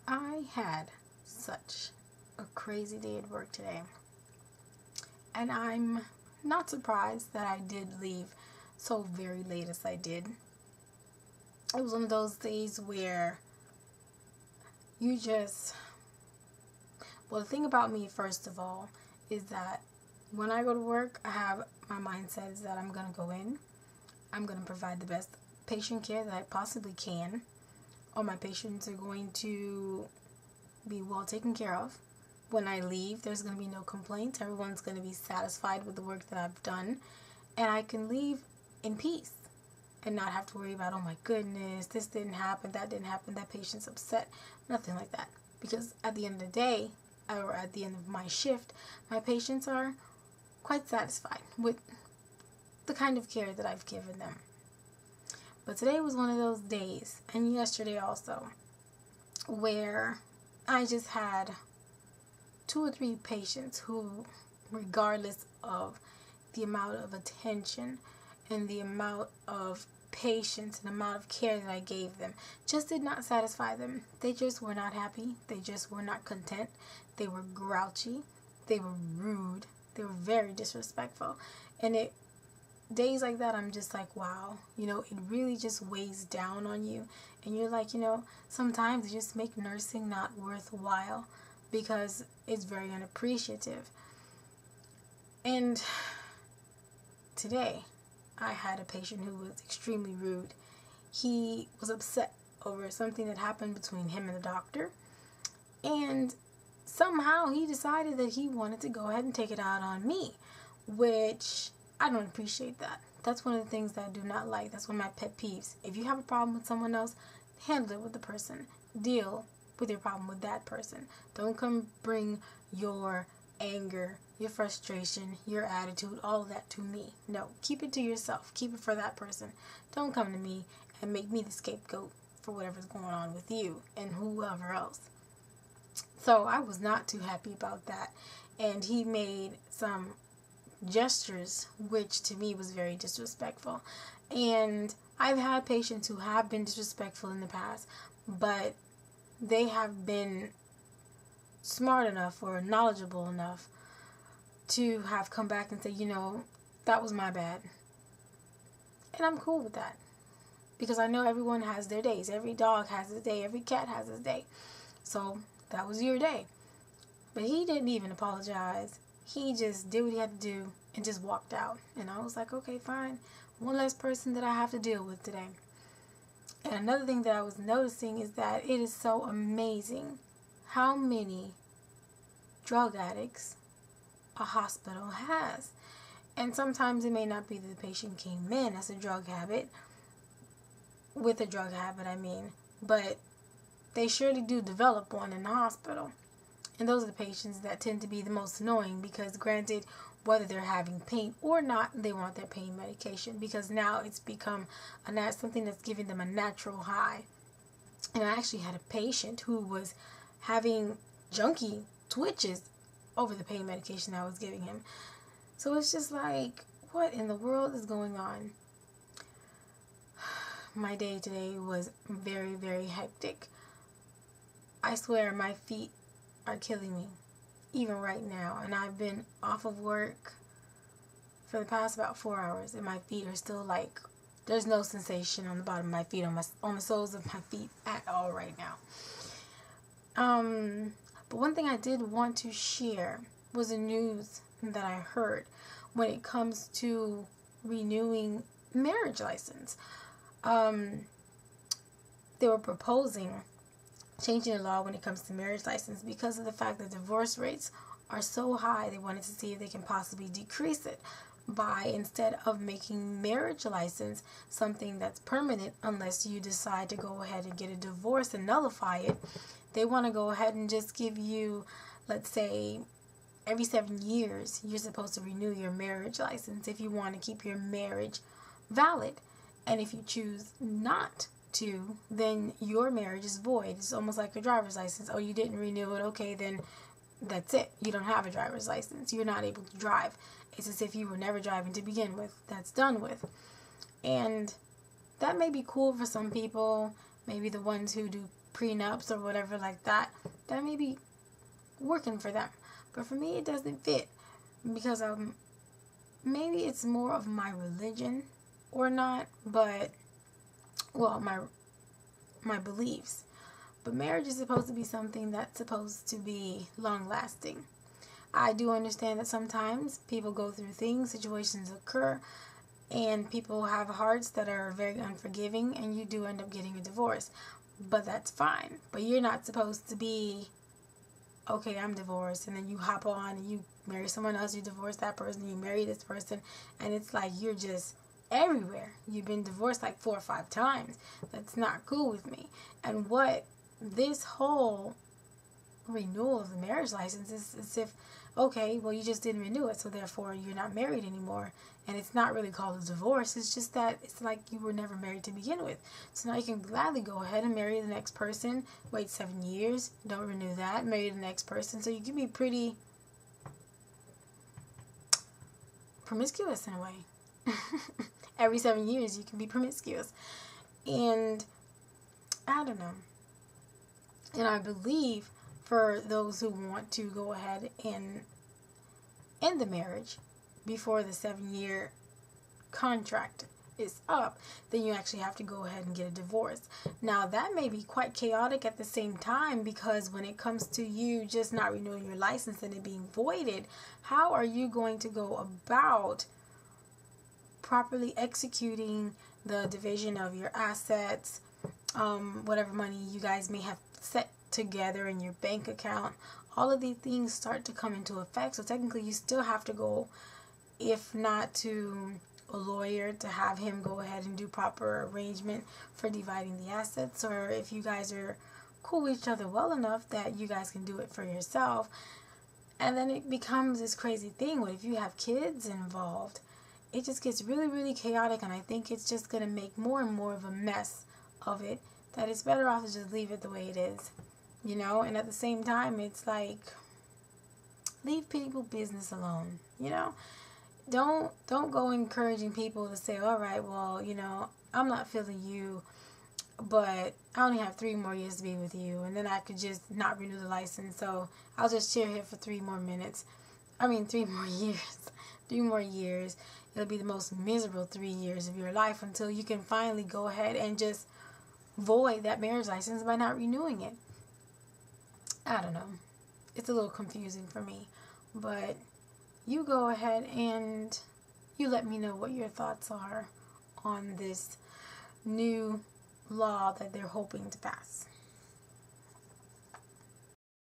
I had such a crazy day at work today, and I'm not surprised that I did leave so very late as I did. It was one of those days where you just, well, the thing about me, first of all, is that when I go to work, I have my mindset is that I'm going to go in, I'm going to provide the best patient care that I possibly can. All my patients are going to be well taken care of. When I leave, there's going to be no complaints. Everyone's going to be satisfied with the work that I've done. And I can leave in peace and not have to worry about, oh my goodness, this didn't happen, that didn't happen, that patient's upset. Nothing like that. Because at the end of the day, or at the end of my shift, my patients are quite satisfied with the kind of care that I've given them. But today was one of those days, and yesterday also, where I just had 2 or 3 patients who, regardless of the amount of attention and the amount of patience and amount of care that I gave them, just did not satisfy them. They just were not happy. They just were not content. They were grouchy. They were rude. They were very disrespectful. And days like that, I'm just like, wow, it really just weighs down on you. And you're like, sometimes it just makes nursing not worthwhile because it's very unappreciative. And today, I had a patient who was extremely rude. He was upset over something that happened between him and the doctor. And somehow he decided that he wanted to go ahead and take it out on me, which I don't appreciate that. That's one of the things that I do not like. That's one of my pet peeves. If you have a problem with someone else, handle it with the person. Deal with your problem with that person. Don't come bring your anger, your frustration, your attitude, all of that to me. No, keep it to yourself. Keep it for that person. Don't come to me and make me the scapegoat for whatever's going on with you and whoever else. So I was not too happy about that. And he made some gestures which to me was very disrespectful. And I've had patients who have been disrespectful in the past, but they have been smart enough or knowledgeable enough to have come back and say, that was my bad. And I'm cool with that. Because I know everyone has their days. Every dog has his day. Every cat has his day. So that was your day. But he didn't even apologize. He just did what he had to do and just walked out. And I was like, okay, fine. One less person that I have to deal with today. And another thing that I was noticing is that it is so amazing how many drug addicts a hospital has. And sometimes it may not be that the patient came in as a drug habit, with a drug habit, but they surely do develop one in the hospital. And those are the patients that tend to be the most annoying because, granted, whether they're having pain or not, they want their pain medication because now it's become something that's giving them a natural high. And I actually had a patient who was having junkie twitches over the pain medication I was giving him. So it's just like, what in the world is going on? My day today was very, very hectic. I swear my feet are killing me, even right now. And I've been off of work for the past about 4 hours, and my feet are still like, there's no sensation on the bottom of my feet, on the soles of my feet at all right now. But one thing I did want to share was the news that I heard when it comes to renewing marriage license. They were proposing changing the law when it comes to marriage license because of the fact that divorce rates are so high. They wanted to see if they can possibly decrease it by, instead of making marriage license something that's permanent unless you decide to go ahead and get a divorce and nullify it, they want to go ahead and just give you, let's say, every 7 years you're supposed to renew your marriage license if you want to keep your marriage valid. And if you choose not to, then your marriage is void. It's almost like a driver's license. Oh, you didn't renew it. Okay, then that's it. You don't have a driver's license. You're not able to drive. It's as if you were never driving to begin with. That's done with. And that may be cool for some people. maybe the ones who do prenups or whatever like that, that may be working for them. But for me, it doesn't fit because maybe it's more of my religion or not, but well, my beliefs. But marriage is supposed to be something that's supposed to be long lasting. I do understand that sometimes people go through things, situations occur, and people have hearts that are very unforgiving, and you do end up getting a divorce. But that's fine. But you're not supposed to be, okay, I'm divorced, and then you hop on and you marry someone else, you divorce that person, you marry this person, and it's like you're just everywhere. You've been divorced like 4 or 5 times. That's not cool with me. And what this whole renewal of the marriage license is as if, okay, well, you just didn't renew it, so therefore you're not married anymore. And it's not really called a divorce. It's just that it's like you were never married to begin with. So now you can gladly go ahead and marry the next person, wait 7 years, don't renew that, marry the next person. So you can be pretty promiscuous in a way. Every 7 years you can be promiscuous. And I don't know. And I believe for those who want to go ahead and end the marriage before the 7-year contract is up, then you actually have to go ahead and get a divorce. Now, that may be quite chaotic at the same time, because when it comes to you just not renewing your license and it being voided, how are you going to go about properly executing the division of your assets, whatever money you guys may have set together in your bank account? All of these things start to come into effect. So technically you still have to go, if not to a lawyer, to have him go ahead and do proper arrangement for dividing the assets, or if you guys are cool with each other well enough that you guys can do it for yourself. And then it becomes this crazy thing. What if you have kids involved? It just gets really, really chaotic, and I think it's just going to make more and more of a mess of it, that it's better off to just leave it the way it is, you know? And at the same time, it's like, leave people business alone, you know? Don't go encouraging people to say, all right, well, you know, I'm not feeling you, but I only have 3 more years to be with you, and then I could just not renew the license, so I'll just chill here for 3 more minutes. 3 more years. 3 more years. It'll be the most miserable 3 years of your life until you can finally go ahead and just void that marriage license by not renewing it. I don't know. It's a little confusing for me. But you go ahead and you let me know what your thoughts are on this new law that they're hoping to pass.